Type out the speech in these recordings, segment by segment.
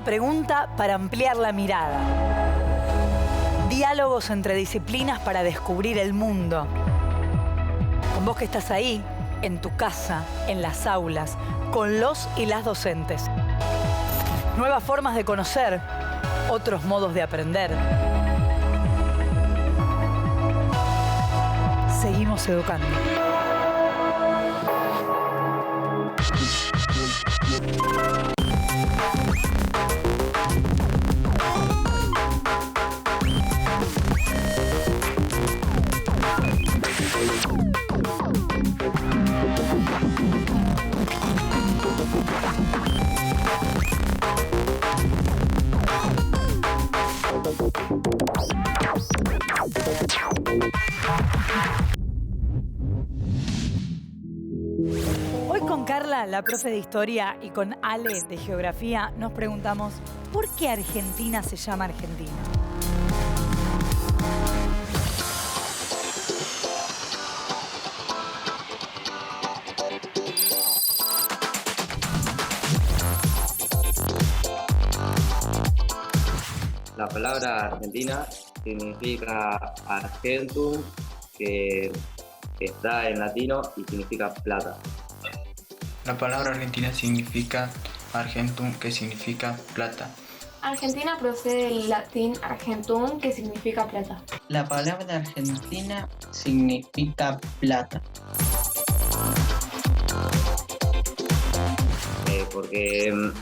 pregunta para ampliar la mirada. Diálogos entre disciplinas para descubrir el mundo. Con vos que estás ahí, en tu casa, en las aulas, con los y las docentes. Nuevas formas de conocer, otros modos de aprender. Seguimos educando. Hoy con Carla, la profe de historia, y con Ale de geografía, nos preguntamos ¿por qué Argentina se llama Argentina? La palabra Argentina significa argentum, que está en latino y significa plata. La palabra Argentina significa argentum, que significa plata. Argentina procede del latín argentum, que significa plata. La palabra Argentina significa plata. Porque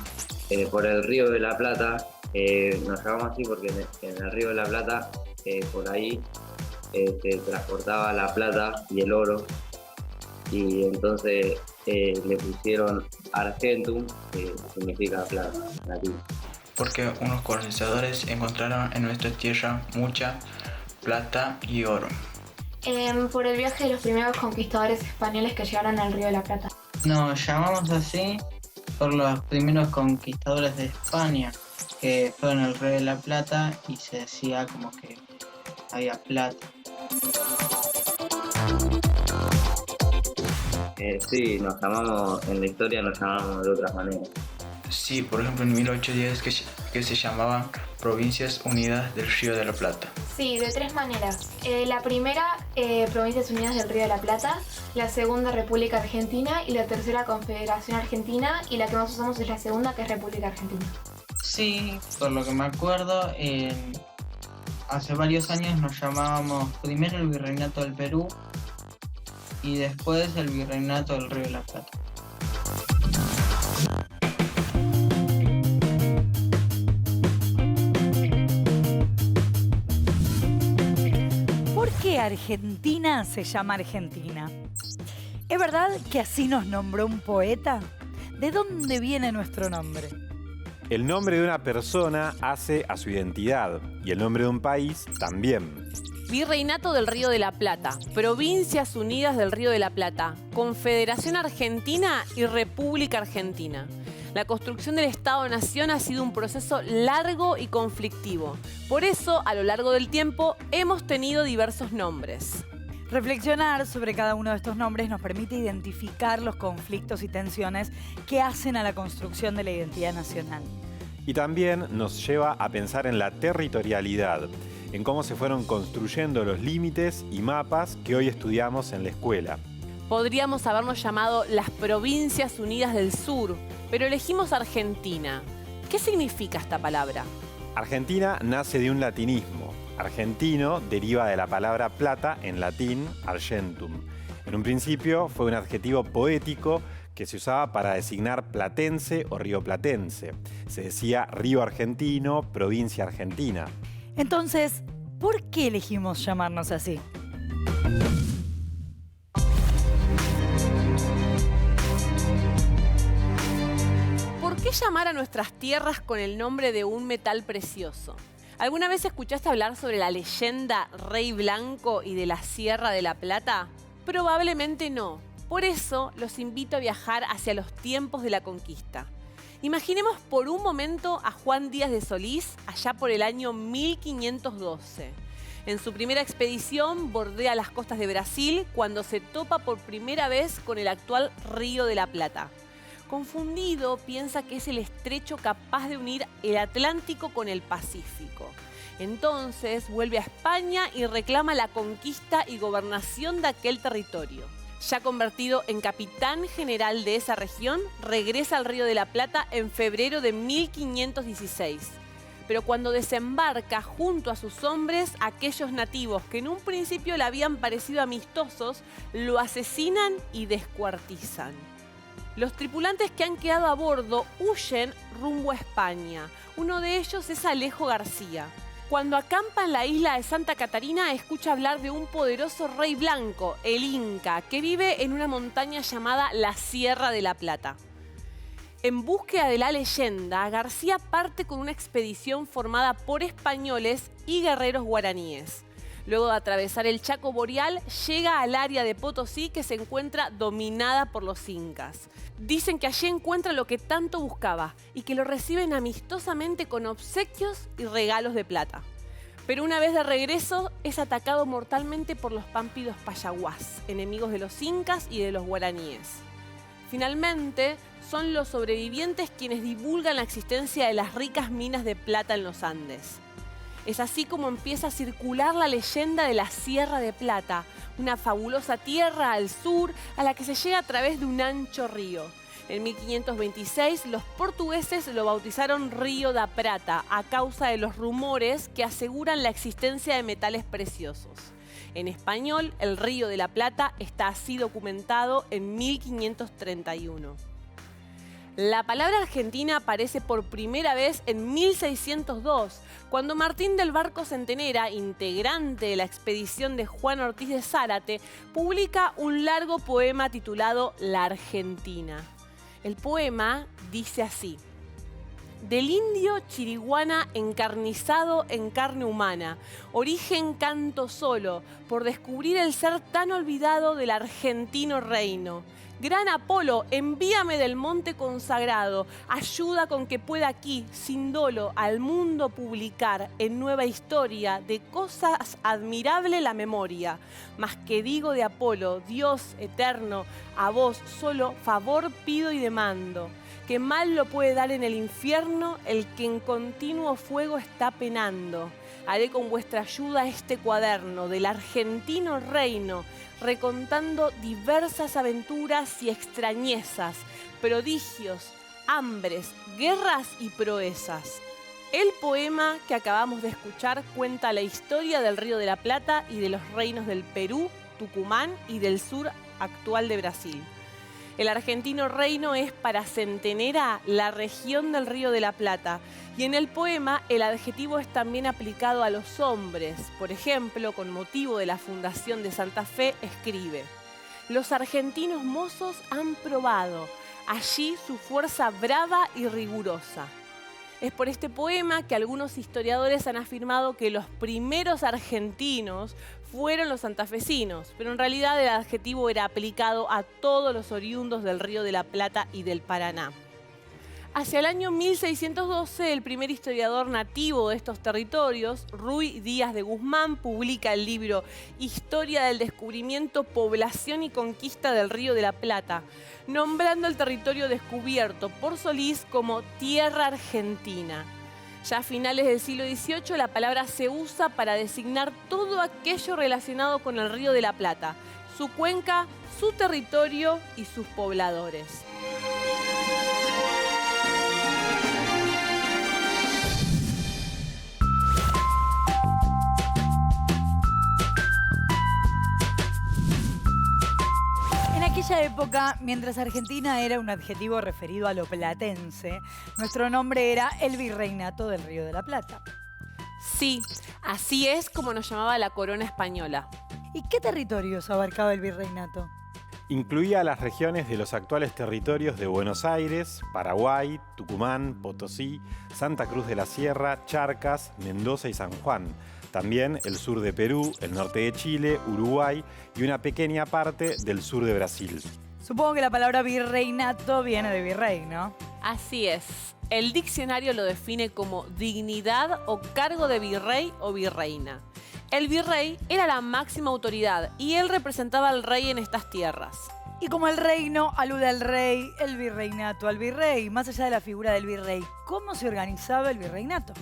por el río de la Plata, nos llamamos así porque en el río de la Plata, por ahí se transportaba la plata y el oro, y entonces le pusieron Argentum, que significa plata, latín. Porque unos colonizadores encontraron en nuestra tierra mucha plata y oro. Por el viaje de los primeros conquistadores españoles que llegaron al Río de la Plata. Nos llamamos así por los primeros conquistadores de España, que fueron al Río de la Plata y se decía como que había plata. Sí, en la historia nos llamamos de otras maneras. Sí, por ejemplo en 1810 que se llamaban Provincias Unidas del Río de la Plata. Sí, de tres maneras. La primera, Provincias Unidas del Río de la Plata. La segunda, República Argentina. Y la tercera, Confederación Argentina. Y la que más usamos es la segunda, que es República Argentina. Sí, por lo que me acuerdo, hace varios años nos llamábamos primero el Virreinato del Perú y después el Virreinato del Río de la Plata. ¿Por qué Argentina se llama Argentina? ¿Es verdad que así nos nombró un poeta? ¿De dónde viene nuestro nombre? El nombre de una persona hace a su identidad y el nombre de un país también. Virreinato del Río de la Plata, Provincias Unidas del Río de la Plata, Confederación Argentina y República Argentina. La construcción del Estado-Nación ha sido un proceso largo y conflictivo. Por eso, a lo largo del tiempo, hemos tenido diversos nombres. Reflexionar sobre cada uno de estos nombres nos permite identificar los conflictos y tensiones que hacen a la construcción de la identidad nacional. Y también nos lleva a pensar en la territorialidad, en cómo se fueron construyendo los límites y mapas que hoy estudiamos en la escuela. Podríamos habernos llamado las Provincias Unidas del Sur, pero elegimos Argentina. ¿Qué significa esta palabra? Argentina nace de un latinismo. Argentino deriva de la palabra plata en latín, argentum. En un principio fue un adjetivo poético que se usaba para designar platense o rioplatense. Se decía río argentino, provincia argentina. Entonces, ¿por qué elegimos llamarnos así? ¿Por qué llamar a nuestras tierras con el nombre de un metal precioso? ¿Alguna vez escuchaste hablar sobre la leyenda Rey Blanco y de la Sierra de la Plata? Probablemente no. Por eso los invito a viajar hacia los tiempos de la conquista. Imaginemos por un momento a Juan Díaz de Solís allá por el año 1512. En su primera expedición bordea las costas de Brasil cuando se topa por primera vez con el actual Río de la Plata. Confundido, piensa que es el estrecho capaz de unir el Atlántico con el Pacífico. Entonces vuelve a España y reclama la conquista y gobernación de aquel territorio. Ya convertido en capitán general de esa región, regresa al Río de la Plata en febrero de 1516. Pero cuando desembarca junto a sus hombres, aquellos nativos que en un principio le habían parecido amistosos, lo asesinan y descuartizan. Los tripulantes que han quedado a bordo huyen rumbo a España. Uno de ellos es Alejo García. Cuando acampa en la isla de Santa Catarina, escucha hablar de un poderoso rey blanco, el Inca, que vive en una montaña llamada la Sierra de la Plata. En búsqueda de la leyenda, García parte con una expedición formada por españoles y guerreros guaraníes. Luego de atravesar el Chaco Boreal, llega al área de Potosí, que se encuentra dominada por los incas. Dicen que allí encuentra lo que tanto buscaba y que lo reciben amistosamente con obsequios y regalos de plata. Pero una vez de regreso es atacado mortalmente por los pámpidos payaguás, enemigos de los incas y de los guaraníes. Finalmente, son los sobrevivientes quienes divulgan la existencia de las ricas minas de plata en los Andes. Es así como empieza a circular la leyenda de la Sierra de Plata, una fabulosa tierra al sur a la que se llega a través de un ancho río. En 1526 los portugueses lo bautizaron Río da Prata a causa de los rumores que aseguran la existencia de metales preciosos. En español, el Río de la Plata está así documentado en 1531. La palabra Argentina aparece por primera vez en 1602, cuando Martín del Barco Centenera, integrante de la expedición de Juan Ortiz de Zárate, publica un largo poema titulado La Argentina. El poema dice así: del indio chiriguana encarnizado en carne humana, origen canto solo, por descubrir el ser tan olvidado del argentino reino. Gran Apolo, envíame del monte consagrado, ayuda con que pueda aquí, sin dolo, al mundo publicar en nueva historia de cosas admirable la memoria. Mas que digo de Apolo, Dios eterno, a vos solo favor pido y demando, que mal lo puede dar en el infierno el que en continuo fuego está penando. Haré con vuestra ayuda este cuaderno del argentino reino, recontando diversas aventuras y extrañezas, prodigios, hambres, guerras y proezas. El poema que acabamos de escuchar cuenta la historia del Río de la Plata y de los reinos del Perú, Tucumán y del sur actual de Brasil. El argentino reino es para Centenera la región del Río de la Plata, y en el poema el adjetivo es también aplicado a los hombres. Por ejemplo, con motivo de la fundación de Santa Fe, escribe: los argentinos mozos han probado allí su fuerza brava y rigurosa. Es por este poema que algunos historiadores han afirmado que los primeros argentinos fueron los santafesinos, pero en realidad el adjetivo era aplicado a todos los oriundos del Río de la Plata y del Paraná. Hacia el año 1612, el primer historiador nativo de estos territorios, Ruy Díaz de Guzmán, publica el libro Historia del Descubrimiento, Población y Conquista del Río de la Plata, nombrando el territorio descubierto por Solís como Tierra Argentina. Ya a finales del siglo XVIII, la palabra se usa para designar todo aquello relacionado con el Río de la Plata, su cuenca, su territorio y sus pobladores. En aquella época, mientras Argentina era un adjetivo referido a lo platense, nuestro nombre era el Virreinato del Río de la Plata. Sí, así es como nos llamaba la corona española. ¿Y qué territorios abarcaba el Virreinato? Incluía las regiones de los actuales territorios de Buenos Aires, Paraguay, Tucumán, Potosí, Santa Cruz de la Sierra, Charcas, Mendoza y San Juan. También el sur de Perú, el norte de Chile, Uruguay y una pequeña parte del sur de Brasil. Supongo que la palabra virreinato viene de virrey, ¿no? Así es. El diccionario lo define como dignidad o cargo de virrey o virreina. El virrey era la máxima autoridad y él representaba al rey en estas tierras. Y como el reino alude al rey, el virreinato al virrey, más allá de la figura del virrey, ¿cómo se organizaba el virreinato?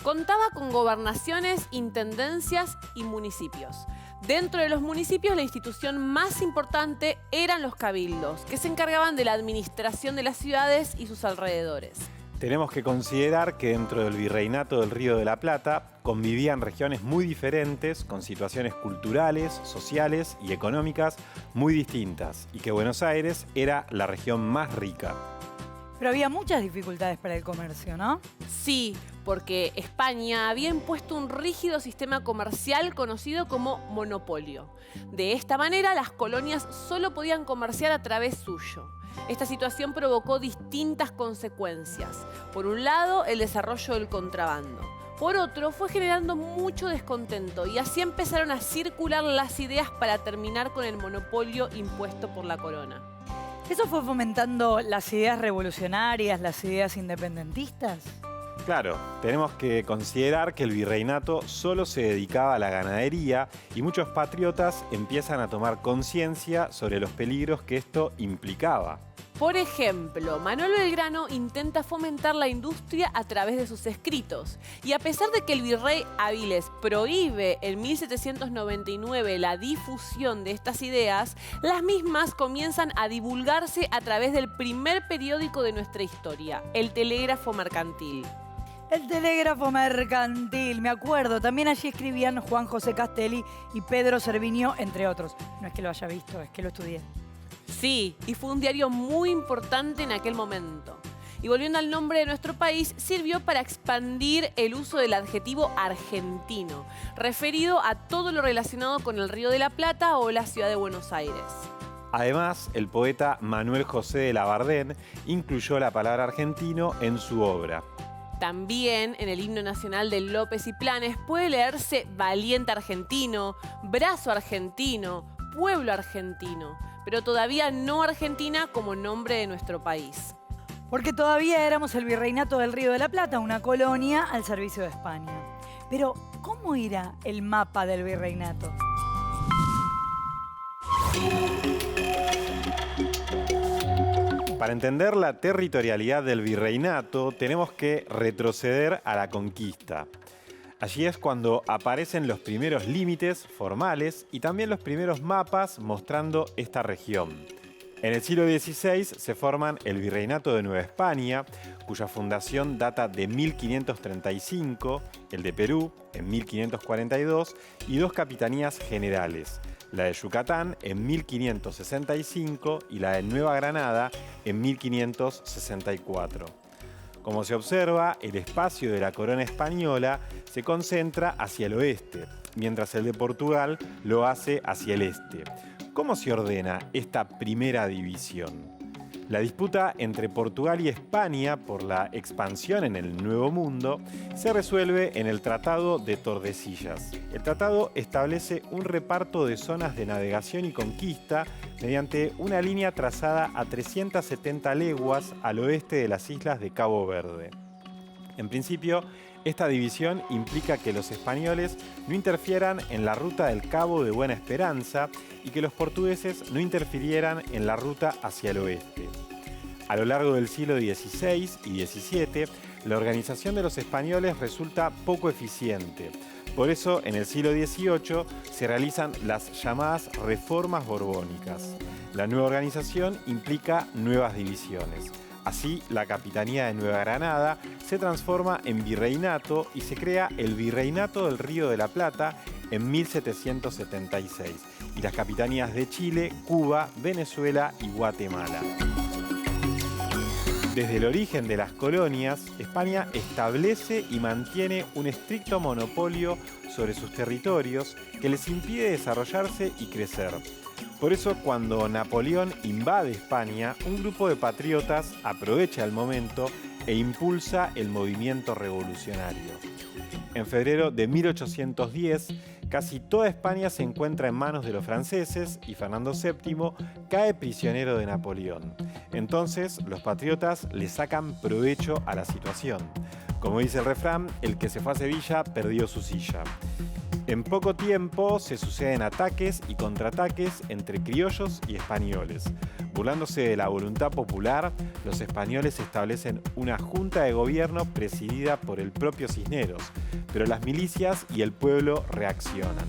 Contaba con gobernaciones, intendencias y municipios. Dentro de los municipios, la institución más importante eran los cabildos, que se encargaban de la administración de las ciudades y sus alrededores. Tenemos que considerar que dentro del virreinato del Río de la Plata convivían regiones muy diferentes, con situaciones culturales, sociales y económicas muy distintas, y que Buenos Aires era la región más rica. Pero había muchas dificultades para el comercio, ¿no? Sí, porque España había impuesto un rígido sistema comercial conocido como monopolio. De esta manera, las colonias solo podían comerciar a través suyo. Esta situación provocó distintas consecuencias. Por un lado, el desarrollo del contrabando. Por otro, fue generando mucho descontento y así empezaron a circular las ideas para terminar con el monopolio impuesto por la corona. ¿Eso fue fomentando las ideas revolucionarias, las ideas independentistas? Claro, tenemos que considerar que el virreinato solo se dedicaba a la ganadería y muchos patriotas empiezan a tomar conciencia sobre los peligros que esto implicaba. Por ejemplo, Manuel Belgrano intenta fomentar la industria a través de sus escritos. Y a pesar de que el virrey Áviles prohíbe en 1799 la difusión de estas ideas, las mismas comienzan a divulgarse a través del primer periódico de nuestra historia, el Telégrafo Mercantil. El Telégrafo Mercantil, me acuerdo. También allí escribían Juan José Castelli y Pedro Cerviño, entre otros. No es que lo haya visto, es que lo estudié. Sí, y fue un diario muy importante en aquel momento. Y volviendo al nombre de nuestro país, sirvió para expandir el uso del adjetivo argentino, referido a todo lo relacionado con el Río de la Plata o la ciudad de Buenos Aires. Además, el poeta Manuel José de Labardén incluyó la palabra argentino en su obra. También en el himno nacional de López y Planes puede leerse valiente argentino, brazo argentino, pueblo argentino, pero todavía no Argentina como nombre de nuestro país. Porque todavía éramos el virreinato del Río de la Plata, una colonia al servicio de España. Pero, ¿cómo era el mapa del virreinato? Para entender la territorialidad del virreinato, tenemos que retroceder a la conquista. Allí es cuando aparecen los primeros límites formales y también los primeros mapas mostrando esta región. En el siglo XVI se forman el Virreinato de Nueva España, cuya fundación data de 1535, el de Perú en 1542 y dos capitanías generales, la de Yucatán en 1565 y la de Nueva Granada en 1564. Como se observa, el espacio de la corona española se concentra hacia el oeste, mientras el de Portugal lo hace hacia el este. ¿Cómo se ordena esta primera división? La disputa entre Portugal y España por la expansión en el Nuevo Mundo se resuelve en el Tratado de Tordesillas. El tratado establece un reparto de zonas de navegación y conquista mediante una línea trazada a 370 leguas al oeste de las islas de Cabo Verde. En principio, esta división implica que los españoles no interfieran en la ruta del Cabo de Buena Esperanza y que los portugueses no interfirieran en la ruta hacia el oeste. A lo largo del siglo XVI y XVII, la organización de los españoles resulta poco eficiente. Por eso, en el siglo XVIII se realizan las llamadas reformas borbónicas. La nueva organización implica nuevas divisiones. Así, la capitanía de Nueva Granada se transforma en virreinato y se crea el Virreinato del Río de la Plata en 1776 y las capitanías de Chile, Cuba, Venezuela y Guatemala. Desde el origen de las colonias, España establece y mantiene un estricto monopolio sobre sus territorios que les impide desarrollarse y crecer. Por eso, cuando Napoleón invade España, un grupo de patriotas aprovecha el momento e impulsa el movimiento revolucionario. En febrero de 1810, casi toda España se encuentra en manos de los franceses y Fernando VII cae prisionero de Napoleón. Entonces, los patriotas le sacan provecho a la situación. Como dice el refrán, el que se fue a Sevilla perdió su silla. En poco tiempo se suceden ataques y contraataques entre criollos y españoles. Burlándose de la voluntad popular, los españoles establecen una junta de gobierno presidida por el propio Cisneros, pero las milicias y el pueblo reaccionan.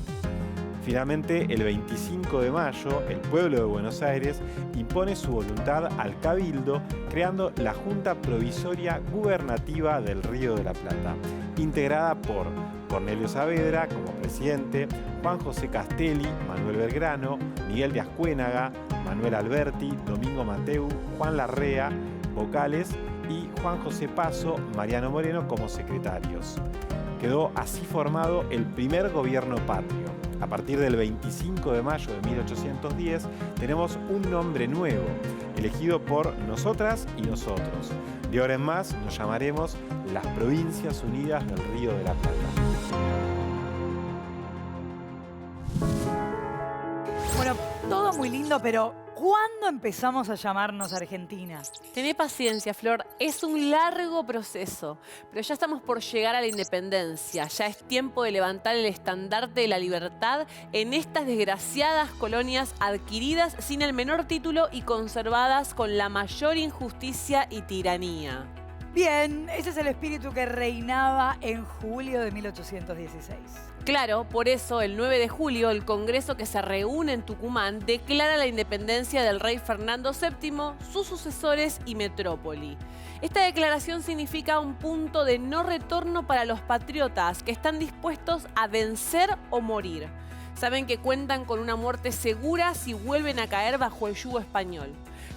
Finalmente, el 25 de mayo, el pueblo de Buenos Aires impone su voluntad al Cabildo, creando la Junta Provisoria Gubernativa del Río de la Plata, integrada por Cornelio Saavedra como presidente, Juan José Castelli, Manuel Belgrano, Miguel de Ascuénaga, Manuel Alberti, Domingo Mateu, Juan Larrea, vocales, y Juan José Paso, Mariano Moreno como secretarios. Quedó así formado el primer gobierno patrio. A partir del 25 de mayo de 1810 tenemos un nombre nuevo, elegido por nosotras y nosotros. De ahora en más nos llamaremos las Provincias Unidas del Río de la Plata. Bueno, todo muy lindo, pero ¿cuándo empezamos a llamarnos Argentina? Tené paciencia, Flor, es un largo proceso, pero ya estamos por llegar a la independencia. Ya es tiempo de levantar el estandarte de la libertad en estas desgraciadas colonias adquiridas sin el menor título y conservadas con la mayor injusticia y tiranía. Bien, ese es el espíritu que reinaba en julio de 1816. Claro, por eso el 9 de julio el Congreso que se reúne en Tucumán declara la independencia del rey Fernando VII, sus sucesores y metrópoli. Esta declaración significa un punto de no retorno para los patriotas que están dispuestos a vencer o morir. Saben que cuentan con una muerte segura si vuelven a caer bajo el yugo español.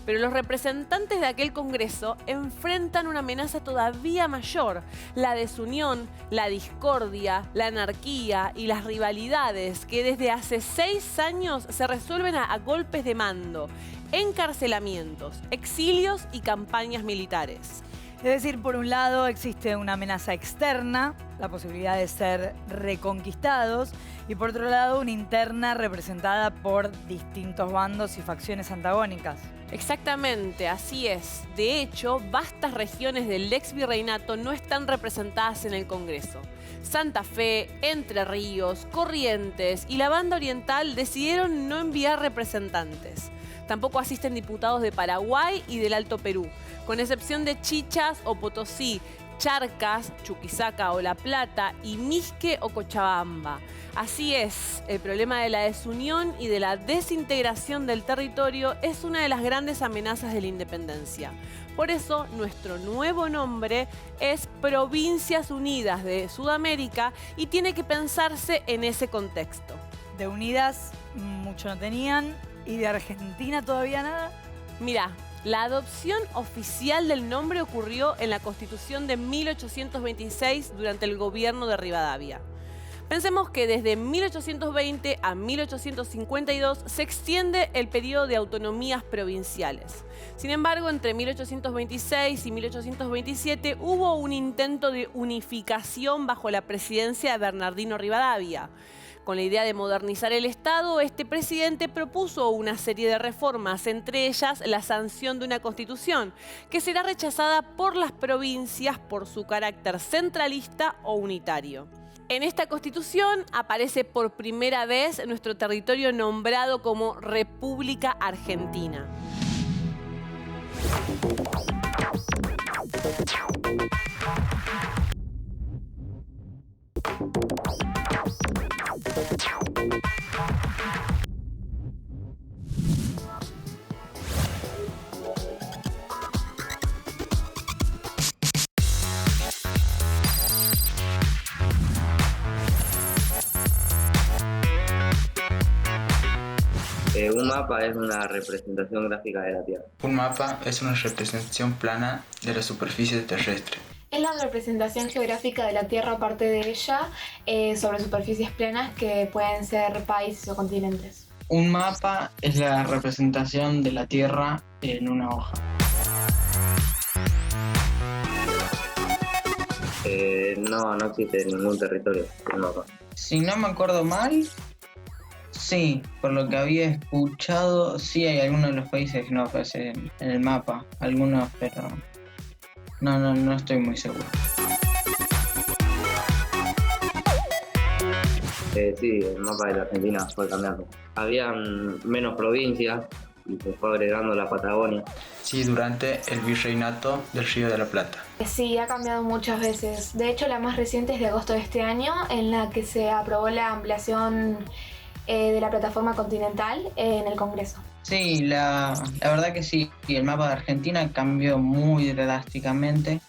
Pero los representantes de aquel Congreso enfrentan una amenaza todavía mayor, la desunión, la discordia, la anarquía y las rivalidades que desde hace 6 años se resuelven a golpes de mando, encarcelamientos, exilios y campañas militares. Es decir, por un lado existe una amenaza externa, la posibilidad de ser reconquistados, y por otro lado una interna representada por distintos bandos y facciones antagónicas. Exactamente, así es. De hecho, vastas regiones del ex virreinato no están representadas en el Congreso. Santa Fe, Entre Ríos, Corrientes y la Banda Oriental decidieron no enviar representantes. Tampoco asisten diputados de Paraguay y del Alto Perú, con excepción de Chichas o Potosí, Charcas, Chuquisaca o La Plata y Misque o Cochabamba. Así es, el problema de la desunión y de la desintegración del territorio es una de las grandes amenazas de la independencia. Por eso, nuestro nuevo nombre es Provincias Unidas de Sudamérica y tiene que pensarse en ese contexto. De unidas mucho no tenían y de Argentina todavía nada. Mirá, la adopción oficial del nombre ocurrió en la Constitución de 1826 durante el gobierno de Rivadavia. Pensemos que desde 1820 a 1852 se extiende el periodo de autonomías provinciales. Sin embargo, entre 1826 y 1827 hubo un intento de unificación bajo la presidencia de Bernardino Rivadavia. Con la idea de modernizar el Estado, este presidente propuso una serie de reformas, entre ellas la sanción de una constitución, que será rechazada por las provincias por su carácter centralista o unitario. En esta constitución aparece por primera vez nuestro territorio nombrado como República Argentina. Un mapa es una representación gráfica de la Tierra. Un mapa es una representación plana de la superficie terrestre. Es la representación geográfica de la Tierra, aparte de ella, sobre superficies planas que pueden ser países o continentes. Un mapa es la representación de la Tierra en una hoja. No existe ningún territorio en mapa. Si no me acuerdo mal, sí, por lo que había escuchado, sí hay algunos de los países que no aparecen en el mapa, algunos, pero no estoy muy seguro. Sí, el mapa de la Argentina fue cambiando. Habían menos provincias y se fue agregando la Patagonia. Sí, durante el virreinato del Río de la Plata. Sí, ha cambiado muchas veces. De hecho, la más reciente es de agosto de este año, en la que se aprobó la ampliación de la plataforma continental en el Congreso. Sí, la verdad que sí, el mapa de Argentina cambió muy drásticamente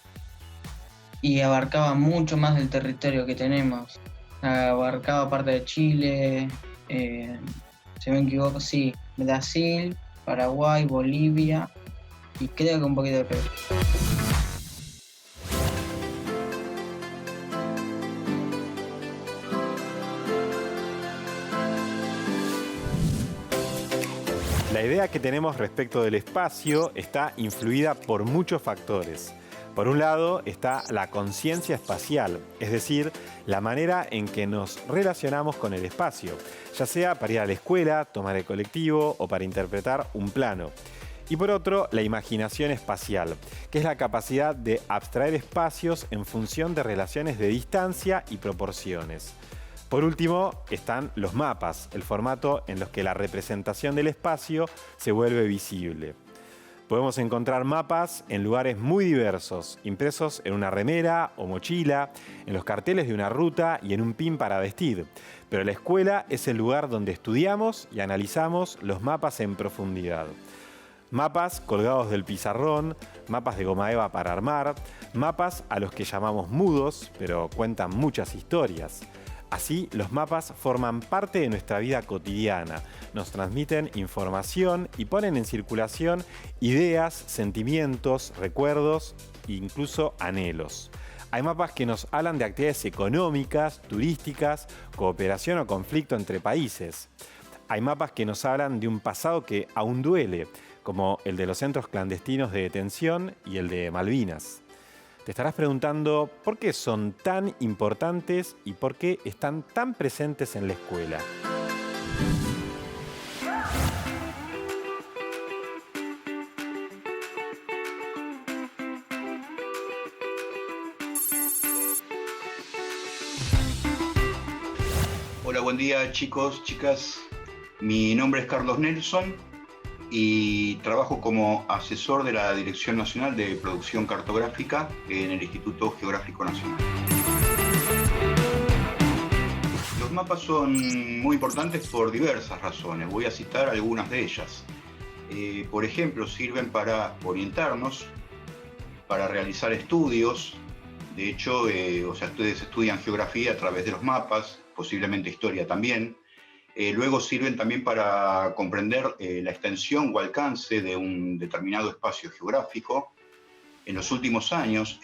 y abarcaba mucho más del territorio que tenemos. Abarcaba parte de Chile, si no me equivoco, sí, Brasil, Paraguay, Bolivia y creo que un poquito de Perú. La idea que tenemos respecto del espacio está influida por muchos factores. Por un lado está la conciencia espacial, es decir, la manera en que nos relacionamos con el espacio, ya sea para ir a la escuela, tomar el colectivo o para interpretar un plano. Y por otro, la imaginación espacial, que es la capacidad de abstraer espacios en función de relaciones de distancia y proporciones. Por último, están los mapas, el formato en los que la representación del espacio se vuelve visible. Podemos encontrar mapas en lugares muy diversos, impresos en una remera o mochila, en los carteles de una ruta y en un pin para vestir. Pero la escuela es el lugar donde estudiamos y analizamos los mapas en profundidad. Mapas colgados del pizarrón, mapas de goma eva para armar, mapas a los que llamamos mudos, pero cuentan muchas historias. Así, los mapas forman parte de nuestra vida cotidiana, nos transmiten información y ponen en circulación ideas, sentimientos, recuerdos e incluso anhelos. Hay mapas que nos hablan de actividades económicas, turísticas, cooperación o conflicto entre países. Hay mapas que nos hablan de un pasado que aún duele, como el de los centros clandestinos de detención y el de Malvinas. Te estarás preguntando por qué son tan importantes y por qué están tan presentes en la escuela. Hola, buen día chicos, chicas. Mi nombre es Carlos Nelson y trabajo como asesor de la Dirección Nacional de Producción Cartográfica en el Instituto Geográfico Nacional. Los mapas son muy importantes por diversas razones. Voy a citar algunas de ellas. Por ejemplo, sirven para orientarnos, para realizar estudios. De hecho, ustedes estudian geografía a través de los mapas, posiblemente historia también. Luego sirven también para comprender la extensión o alcance de un determinado espacio geográfico. En los últimos años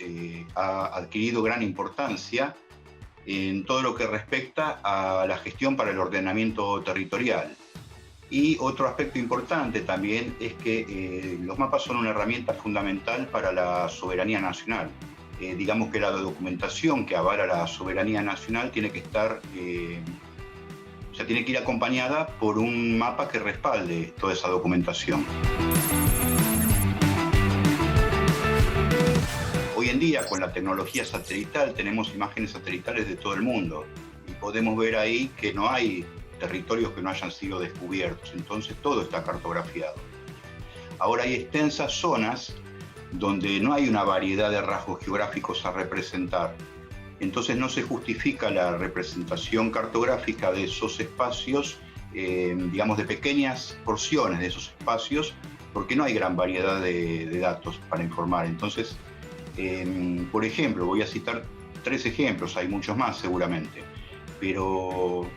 ha adquirido gran importancia en todo lo que respecta a la gestión para el ordenamiento territorial. Y otro aspecto importante también es que los mapas son una herramienta fundamental para la soberanía nacional. Digamos que la documentación que avala la soberanía nacional tiene que estar... tiene que ir acompañada por un mapa que respalde toda esa documentación. Hoy en día, con la tecnología satelital, tenemos imágenes satelitales de todo el mundo y podemos ver ahí que no hay territorios que no hayan sido descubiertos, entonces todo está cartografiado. Ahora hay extensas zonas donde no hay una variedad de rasgos geográficos a representar. Entonces no se justifica la representación cartográfica de esos espacios, digamos de pequeñas porciones de esos espacios, porque no hay gran variedad de datos para informar. Entonces, por ejemplo, voy a citar 3 ejemplos, hay muchos más seguramente, pero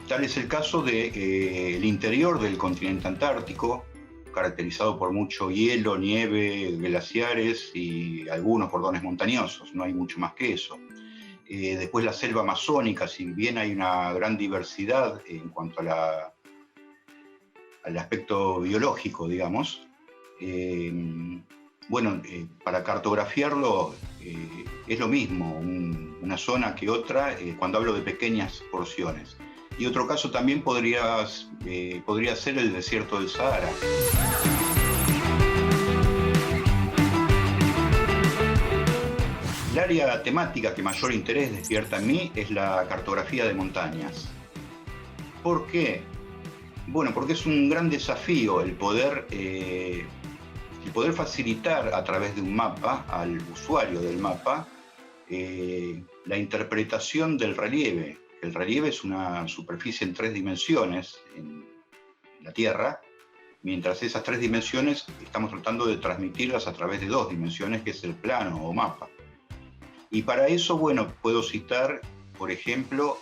tal es el caso del interior del continente antártico, caracterizado por mucho hielo, nieve, glaciares y algunos cordones montañosos, no hay mucho más que eso. Después la selva amazónica, si bien hay una gran diversidad en cuanto a al aspecto biológico, digamos, para cartografiarlo es lo mismo, una zona que otra, cuando hablo de pequeñas porciones. Y otro caso también podría ser el desierto del Sahara. El área temática que mayor interés despierta en mí es la cartografía de montañas. ¿Por qué? Bueno, porque es un gran desafío el poder facilitar a través de un mapa al usuario del mapa la interpretación del relieve. El relieve es una superficie en 3 dimensiones en la Tierra, mientras esas 3 dimensiones estamos tratando de transmitirlas a través de 2 dimensiones, que es el plano o mapa. Y para eso, bueno, puedo citar, por ejemplo,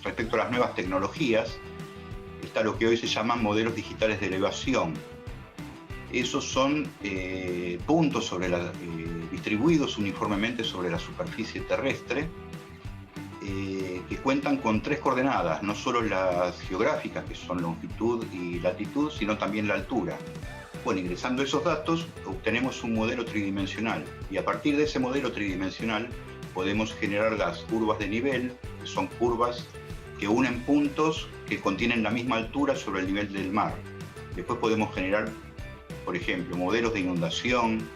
respecto a las nuevas tecnologías, está lo que hoy se llaman modelos digitales de elevación. Esos son puntos distribuidos uniformemente sobre la superficie terrestre, que cuentan con 3 coordenadas, no solo las geográficas, que son longitud y latitud, sino también la altura. Bueno, ingresando esos datos obtenemos un modelo tridimensional, y a partir de ese modelo tridimensional podemos generar las curvas de nivel, que son curvas que unen puntos que contienen la misma altura sobre el nivel del mar. Después podemos generar, por ejemplo, modelos de inundación,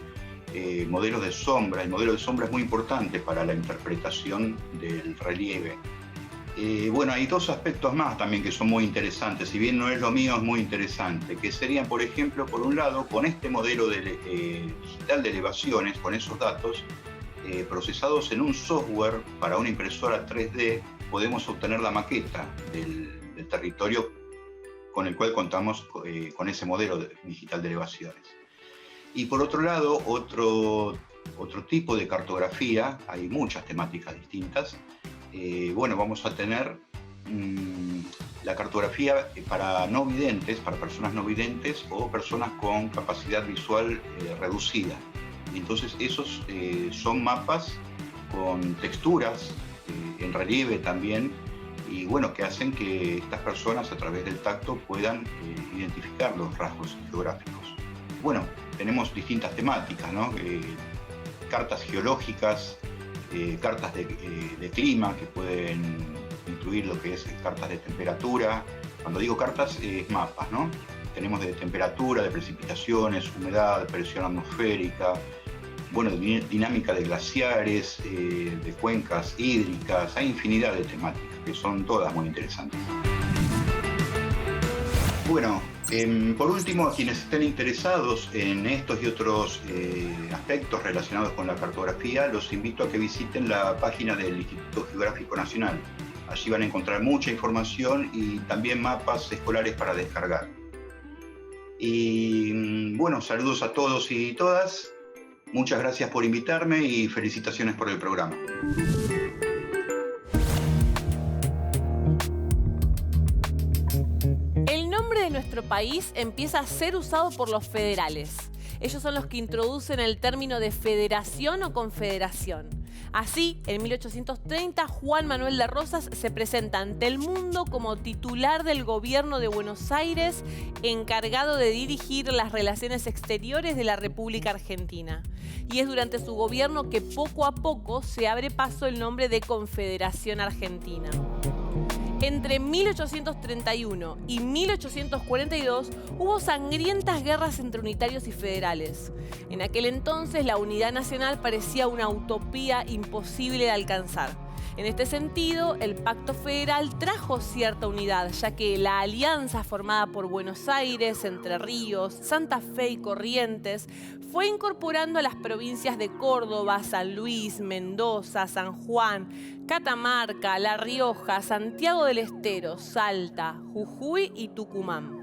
modelos de sombra. El modelo de sombra es muy importante para la interpretación del relieve. Bueno, hay 2 aspectos más también que son muy interesantes, si bien no es lo mío, es muy interesante, que serían, por ejemplo, por un lado, con este modelo digital de elevaciones, con esos datos procesados en un software para una impresora 3D, podemos obtener la maqueta del territorio con el cual contamos con ese modelo digital de elevaciones. Y por otro lado, otro tipo de cartografía, hay muchas temáticas distintas. Bueno, vamos a tener la cartografía para no videntes, para personas no videntes o personas con capacidad visual reducida. Entonces esos son mapas con texturas en relieve también, y bueno, que hacen que estas personas a través del tacto puedan identificar los rasgos geográficos. Bueno, tenemos distintas temáticas, ¿no? Cartas geológicas, cartas de clima, que pueden incluir lo que es cartas de temperatura. Cuando digo cartas, es mapas, ¿no? Tenemos de temperatura, de precipitaciones, humedad, presión atmosférica, bueno, dinámica de glaciares, de cuencas hídricas. Hay infinidad de temáticas que son todas muy interesantes. Bueno, por último, a quienes estén interesados en estos y otros aspectos relacionados con la cartografía, los invito a que visiten la página del Instituto Geográfico Nacional. Allí van a encontrar mucha información y también mapas escolares para descargar. Y bueno, saludos a todos y todas. Muchas gracias por invitarme y felicitaciones por el programa. El nombre de nuestro país empieza a ser usado por los federales. Ellos son los que introducen el término de federación o confederación. Así, en 1830, Juan Manuel de Rosas se presenta ante el mundo como titular del gobierno de Buenos Aires, encargado de dirigir las relaciones exteriores de la República Argentina. Y es durante su gobierno que poco a poco se abre paso el nombre de Confederación Argentina. Entre 1831 y 1842 hubo sangrientas guerras entre unitarios y federales. En aquel entonces la unidad nacional parecía una utopía imposible de alcanzar. En este sentido, el Pacto Federal trajo cierta unidad, ya que la alianza formada por Buenos Aires, Entre Ríos, Santa Fe y Corrientes fue incorporando a las provincias de Córdoba, San Luis, Mendoza, San Juan, Catamarca, La Rioja, Santiago del Estero, Salta, Jujuy y Tucumán.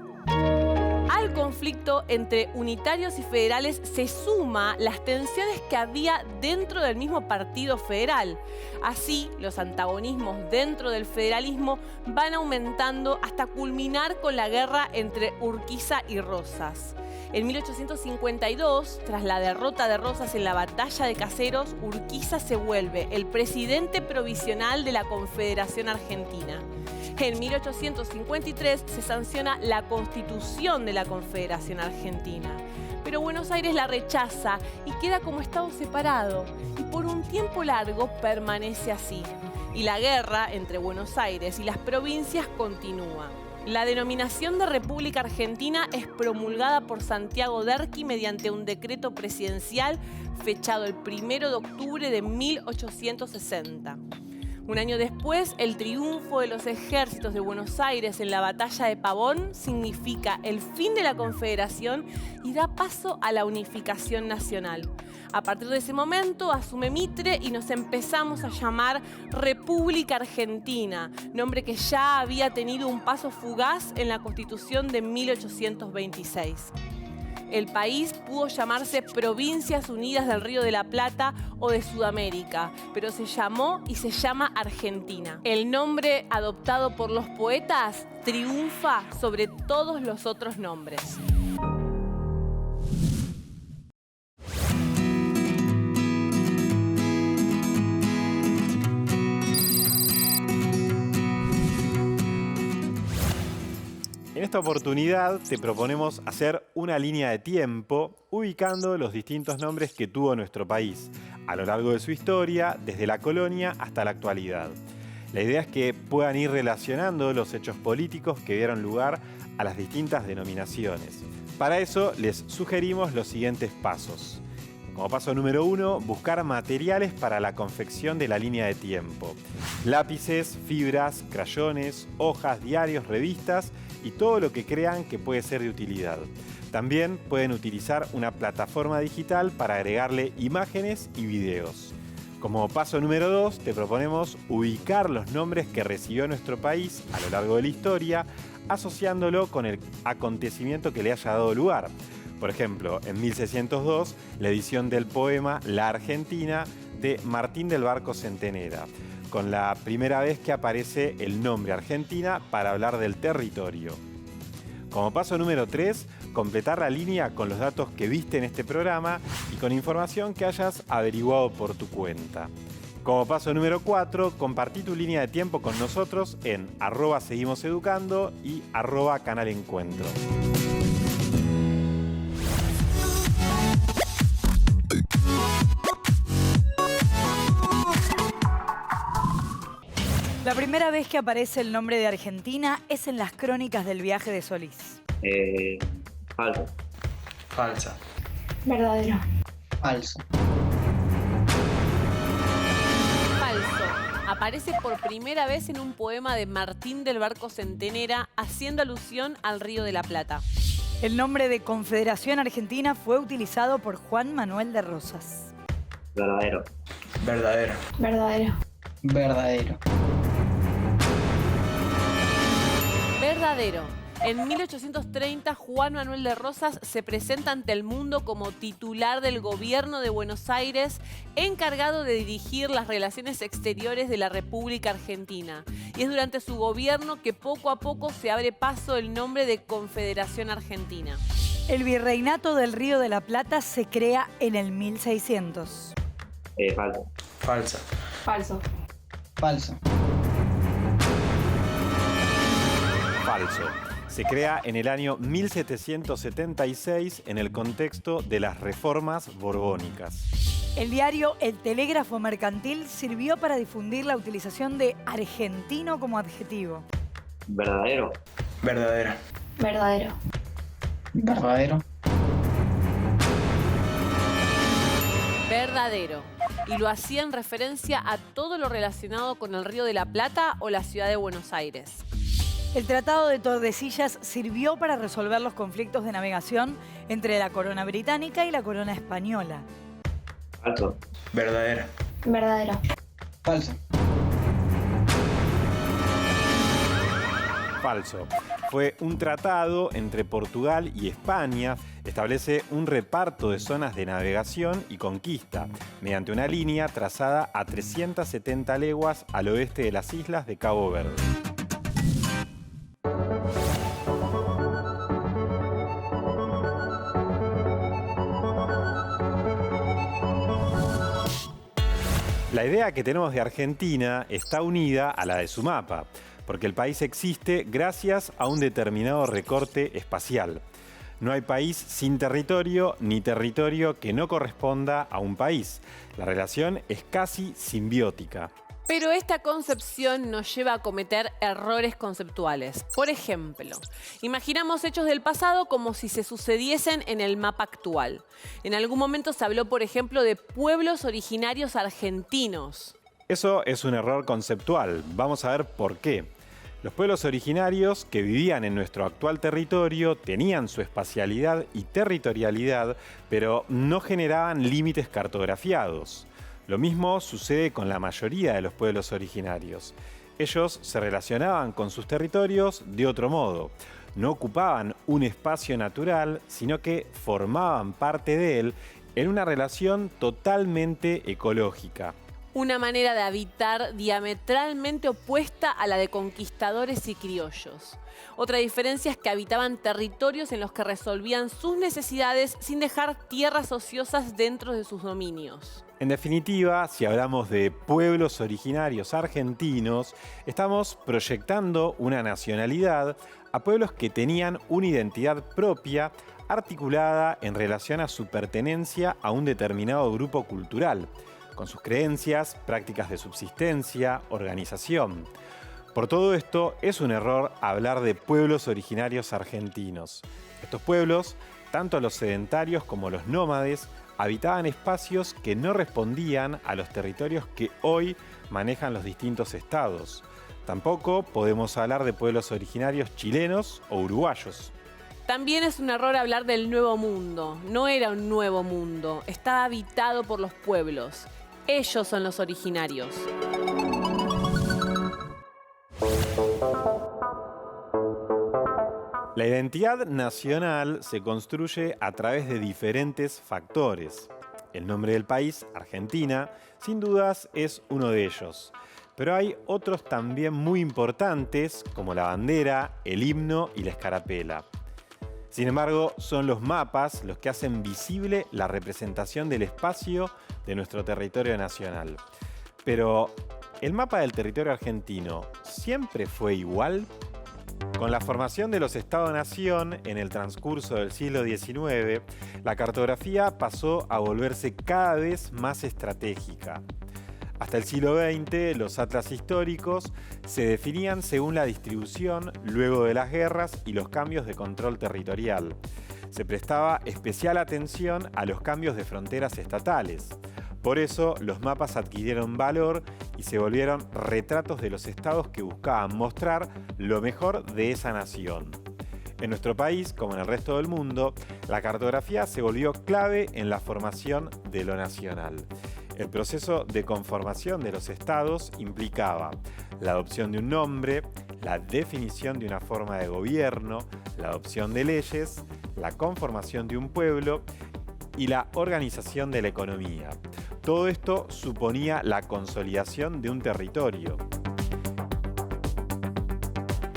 Al conflicto entre unitarios y federales se suma las tensiones que había dentro del mismo partido federal. Así, los antagonismos dentro del federalismo van aumentando hasta culminar con la guerra entre Urquiza y Rosas. En 1852, tras la derrota de Rosas en la batalla de Caseros, Urquiza se vuelve el presidente provisional de la Confederación Argentina. En 1853 se sanciona la Constitución de la Confederación Argentina, pero Buenos Aires la rechaza y queda como estado separado, y por un tiempo largo permanece así. Y la guerra entre Buenos Aires y las provincias continúa. La denominación de República Argentina es promulgada por Santiago Derqui mediante un decreto presidencial fechado el 1 de octubre de 1860. Un año después, el triunfo de los ejércitos de Buenos Aires en la batalla de Pavón significa el fin de la Confederación y da paso a la unificación nacional. A partir de ese momento asume Mitre y nos empezamos a llamar República Argentina, nombre que ya había tenido un paso fugaz en la Constitución de 1826. El país pudo llamarse Provincias Unidas del Río de la Plata o de Sudamérica, pero se llamó y se llama Argentina. El nombre adoptado por los poetas triunfa sobre todos los otros nombres. En esta oportunidad te proponemos hacer una línea de tiempo ubicando los distintos nombres que tuvo nuestro país a lo largo de su historia, desde la colonia hasta la actualidad. La idea es que puedan ir relacionando los hechos políticos que dieron lugar a las distintas denominaciones. Para eso les sugerimos los siguientes pasos. Como paso número 1, buscar materiales para la confección de la línea de tiempo. Lápices, fibras, crayones, hojas, diarios, revistas y todo lo que crean que puede ser de utilidad. También pueden utilizar una plataforma digital para agregarle imágenes y videos. Como paso número 2, te proponemos ubicar los nombres que recibió nuestro país a lo largo de la historia, asociándolo con el acontecimiento que le haya dado lugar. Por ejemplo, en 1602, la edición del poema La Argentina de Martín del Barco Centenera, con la primera vez que aparece el nombre Argentina para hablar del territorio. Como paso número 3, completar la línea con los datos que viste en este programa y con información que hayas averiguado por tu cuenta. Como paso número 4, compartí tu línea de tiempo con nosotros en @seguimoseducando y @canalencuentro. La primera vez que aparece el nombre de Argentina es en las crónicas del viaje de Solís. Falso. Falsa. Verdadero. Falso. Falso. Aparece por primera vez en un poema de Martín del Barco Centenera haciendo alusión al Río de la Plata. El nombre de Confederación Argentina fue utilizado por Juan Manuel de Rosas. Verdadero. Verdadero. Verdadero. Verdadero. Verdadero. En 1830, Juan Manuel de Rosas se presenta ante el mundo como titular del gobierno de Buenos Aires, encargado de dirigir las relaciones exteriores de la República Argentina. Y es durante su gobierno que poco a poco se abre paso el nombre de Confederación Argentina. El Virreinato del Río de la Plata se crea en el 1600. Falso. Falsa. Falso. Falso. Falso. Se crea en el año 1776 en el contexto de las reformas borbónicas. El diario El Telégrafo Mercantil sirvió para difundir la utilización de argentino como adjetivo. Verdadero. Verdadero. Verdadero. Verdadero. Verdadero. Y lo hacía en referencia a todo lo relacionado con el Río de la Plata o la ciudad de Buenos Aires. El Tratado de Tordesillas sirvió para resolver los conflictos de navegación entre la corona británica y la corona española. Falso. Verdadero. Verdadero. Falso. Falso. Fue un tratado entre Portugal y España. Establece un reparto de zonas de navegación y conquista mediante una línea trazada a 370 leguas al oeste de las islas de Cabo Verde. La idea que tenemos de Argentina está unida a la de su mapa, porque el país existe gracias a un determinado recorte espacial. No hay país sin territorio, ni territorio que no corresponda a un país. La relación es casi simbiótica. Pero esta concepción nos lleva a cometer errores conceptuales. Por ejemplo, imaginamos hechos del pasado como si se sucediesen en el mapa actual. En algún momento se habló, por ejemplo, de pueblos originarios argentinos. Eso es un error conceptual. Vamos a ver por qué. Los pueblos originarios que vivían en nuestro actual territorio tenían su espacialidad y territorialidad, pero no generaban límites cartografiados. Lo mismo sucede con la mayoría de los pueblos originarios. Ellos se relacionaban con sus territorios de otro modo. No ocupaban un espacio natural, sino que formaban parte de él en una relación totalmente ecológica. Una manera de habitar diametralmente opuesta a la de conquistadores y criollos. Otra diferencia es que habitaban territorios en los que resolvían sus necesidades sin dejar tierras ociosas dentro de sus dominios. En definitiva, si hablamos de pueblos originarios argentinos, estamos proyectando una nacionalidad a pueblos que tenían una identidad propia articulada en relación a su pertenencia a un determinado grupo cultural, con sus creencias, prácticas de subsistencia, organización. Por todo esto, es un error hablar de pueblos originarios argentinos. Estos pueblos, tanto los sedentarios como los nómades, habitaban espacios que no respondían a los territorios que hoy manejan los distintos estados. Tampoco podemos hablar de pueblos originarios chilenos o uruguayos. También es un error hablar del Nuevo Mundo. No era un nuevo mundo, estaba habitado por los pueblos. Ellos son los originarios. La identidad nacional se construye a través de diferentes factores. El nombre del país, Argentina, sin dudas es uno de ellos. Pero hay otros también muy importantes, como la bandera, el himno y la escarapela. Sin embargo, son los mapas los que hacen visible la representación del espacio de nuestro territorio nacional. Pero, ¿el mapa del territorio argentino siempre fue igual? Con la formación de los Estado-Nación en el transcurso del siglo XIX, la cartografía pasó a volverse cada vez más estratégica. Hasta el siglo XX, los atlas históricos se definían según la distribución luego de las guerras y los cambios de control territorial. Se prestaba especial atención a los cambios de fronteras estatales. Por eso, los mapas adquirieron valor y se volvieron retratos de los estados que buscaban mostrar lo mejor de esa nación. En nuestro país, como en el resto del mundo, la cartografía se volvió clave en la formación de lo nacional. El proceso de conformación de los estados implicaba la adopción de un nombre, la definición de una forma de gobierno, la adopción de leyes, la conformación de un pueblo y la organización de la economía. Todo esto suponía la consolidación de un territorio.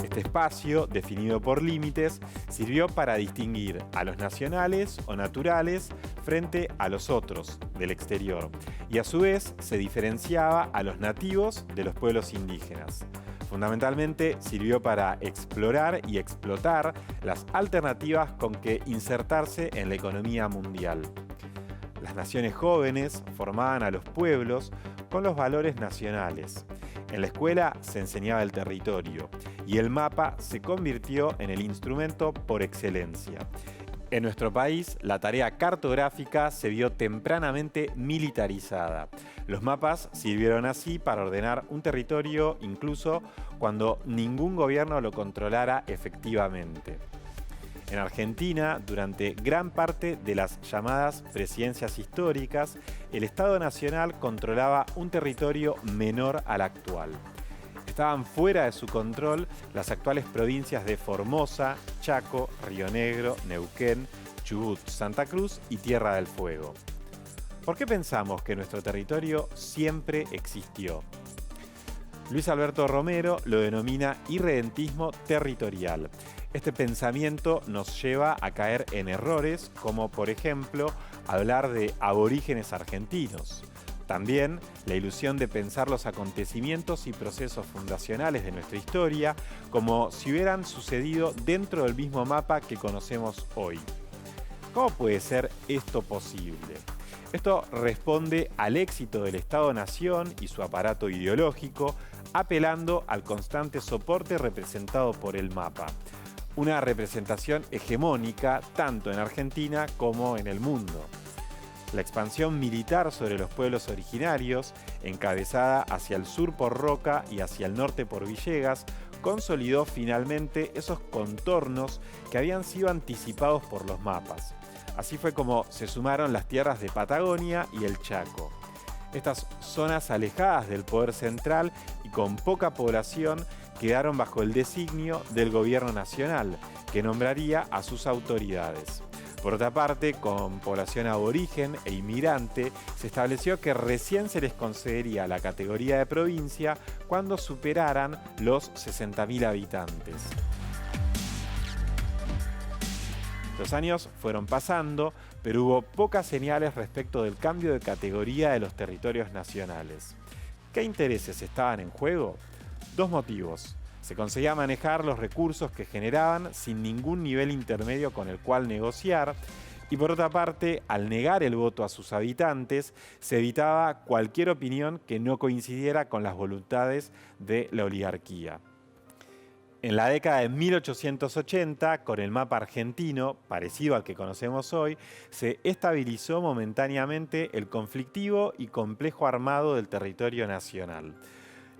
Este espacio, definido por límites, sirvió para distinguir a los nacionales o naturales frente a los otros del exterior, y a su vez se diferenciaba a los nativos de los pueblos indígenas. Fundamentalmente sirvió para explorar y explotar las alternativas con que insertarse en la economía mundial. Las naciones jóvenes formaban a los pueblos con los valores nacionales. En la escuela se enseñaba el territorio y el mapa se convirtió en el instrumento por excelencia. En nuestro país, la tarea cartográfica se vio tempranamente militarizada. Los mapas sirvieron así para ordenar un territorio incluso cuando ningún gobierno lo controlara efectivamente. En Argentina, durante gran parte de las llamadas presidencias históricas, el Estado Nacional controlaba un territorio menor al actual. Estaban fuera de su control las actuales provincias de Formosa, Chaco, Río Negro, Neuquén, Chubut, Santa Cruz y Tierra del Fuego. ¿Por qué pensamos que nuestro territorio siempre existió? Luis Alberto Romero lo denomina irredentismo territorial. Este pensamiento nos lleva a caer en errores como, por ejemplo, hablar de aborígenes argentinos. También la ilusión de pensar los acontecimientos y procesos fundacionales de nuestra historia como si hubieran sucedido dentro del mismo mapa que conocemos hoy. ¿Cómo puede ser esto posible? Esto responde al éxito del Estado-Nación y su aparato ideológico, apelando al constante soporte representado por el mapa. Una representación hegemónica tanto en Argentina como en el mundo. La expansión militar sobre los pueblos originarios, encabezada hacia el sur por Roca y hacia el norte por Villegas, consolidó finalmente esos contornos que habían sido anticipados por los mapas. Así fue como se sumaron las tierras de Patagonia y el Chaco. Estas zonas alejadas del poder central y con poca población quedaron bajo el designio del gobierno nacional, que nombraría a sus autoridades. Por otra parte, con población aborigen e inmigrante, se estableció que recién se les concedería la categoría de provincia cuando superaran los 60.000 habitantes. Los años fueron pasando, pero hubo pocas señales respecto del cambio de categoría de los territorios nacionales. ¿Qué intereses estaban en juego? Dos motivos. Se conseguía manejar los recursos que generaban sin ningún nivel intermedio con el cual negociar, y por otra parte, al negar el voto a sus habitantes, se evitaba cualquier opinión que no coincidiera con las voluntades de la oligarquía. En la década de 1880, con el mapa argentino, parecido al que conocemos hoy, se estabilizó momentáneamente el conflictivo y complejo armado del territorio nacional.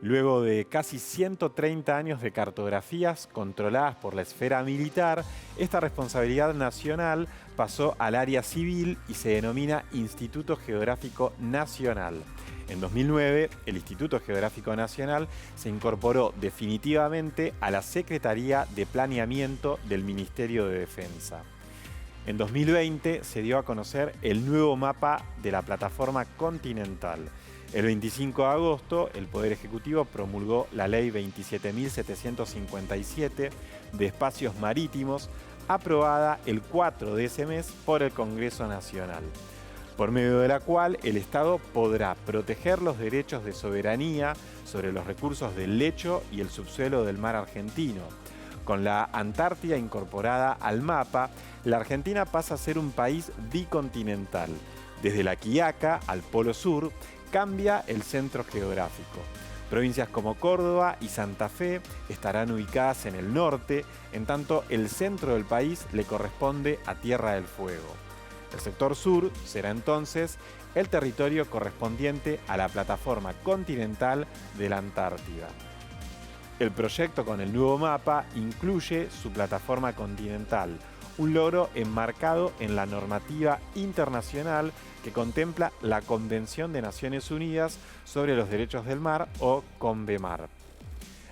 Luego de casi 130 años de cartografías controladas por la esfera militar, esta responsabilidad nacional pasó al área civil y se denomina Instituto Geográfico Nacional. En 2009, el Instituto Geográfico Nacional se incorporó definitivamente a la Secretaría de Planeamiento del Ministerio de Defensa. En 2020 se dio a conocer el nuevo mapa de la plataforma continental. El 25 de agosto, el Poder Ejecutivo promulgó la Ley 27.757 de Espacios Marítimos, aprobada el 4 de ese mes por el Congreso Nacional, por medio de la cual el Estado podrá proteger los derechos de soberanía sobre los recursos del lecho y el subsuelo del mar argentino. Con la Antártida incorporada al mapa, la Argentina pasa a ser un país bicontinental. Desde la Quiaca al Polo Sur, cambia el centro geográfico. Provincias como Córdoba y Santa Fe estarán ubicadas en el norte, en tanto el centro del país le corresponde a Tierra del Fuego. El sector sur será entonces el territorio correspondiente a la plataforma continental de la Antártida. El proyecto con el nuevo mapa incluye su plataforma continental, un logro enmarcado en la normativa internacional que contempla la Convención de Naciones Unidas sobre los Derechos del Mar, o CONVEMAR.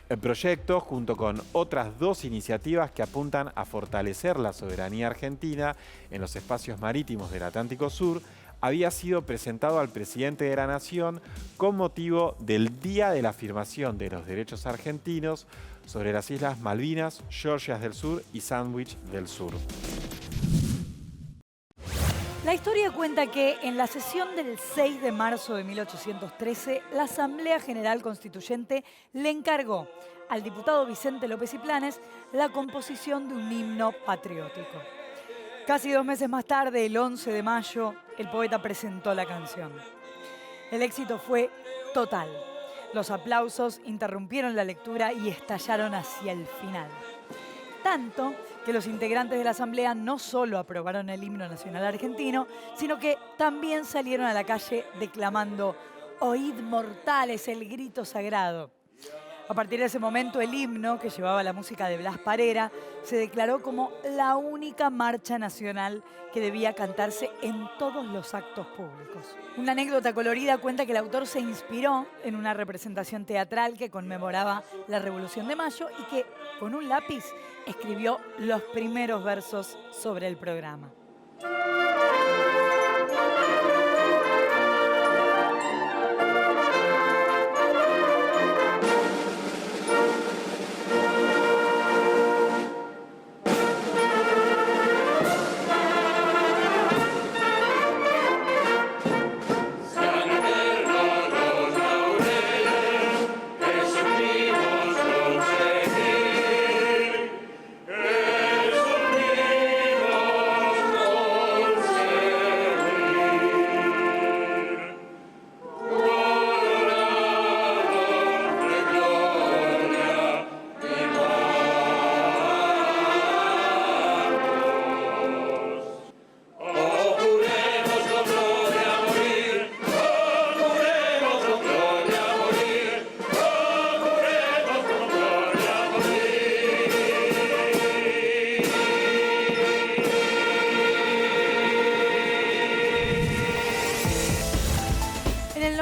El proyecto, junto con otras dos iniciativas que apuntan a fortalecer la soberanía argentina en los espacios marítimos del Atlántico Sur, había sido presentado al presidente de la Nación con motivo del Día de la Afirmación de los Derechos Argentinos sobre las Islas Malvinas, Georgias del Sur y Sandwich del Sur. La historia cuenta que en la sesión del 6 de marzo de 1813, la Asamblea General Constituyente le encargó al diputado Vicente López y Planes la composición de un himno patriótico. Casi 2 meses más tarde, el 11 de mayo, el poeta presentó la canción. El éxito fue total. Los aplausos interrumpieron la lectura y estallaron hacia el final. Tanto que los integrantes de la Asamblea no solo aprobaron el himno nacional argentino, sino que también salieron a la calle declamando «Oíd mortales el grito sagrado». A partir de ese momento, el himno, que llevaba la música de Blas Parera, se declaró como la única marcha nacional que debía cantarse en todos los actos públicos. Una anécdota colorida cuenta que el autor se inspiró en una representación teatral que conmemoraba la Revolución de Mayo y que, con un lápiz, escribió los primeros versos sobre el programa.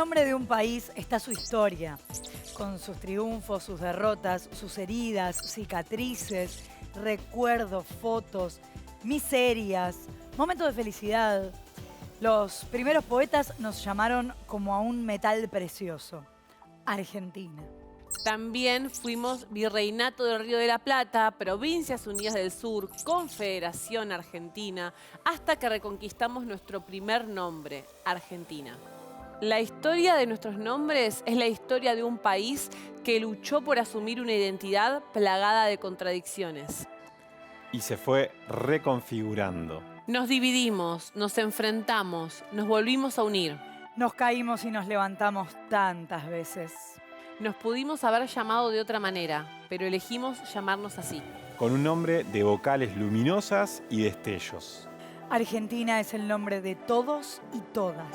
nombre de un país está su historia, con sus triunfos, sus derrotas, sus heridas, cicatrices, recuerdos, fotos, miserias, momentos de felicidad. Los primeros poetas nos llamaron como a un metal precioso, Argentina. También fuimos Virreinato del Río de la Plata, Provincias Unidas del Sur, Confederación Argentina, hasta que reconquistamos nuestro primer nombre, Argentina. La historia de nuestros nombres es la historia de un país que luchó por asumir una identidad plagada de contradicciones. Y se fue reconfigurando. Nos dividimos, nos enfrentamos, nos volvimos a unir. Nos caímos y nos levantamos tantas veces. Nos pudimos haber llamado de otra manera, pero elegimos llamarnos así. Con un nombre de vocales luminosas y destellos. Argentina es el nombre de todos y todas.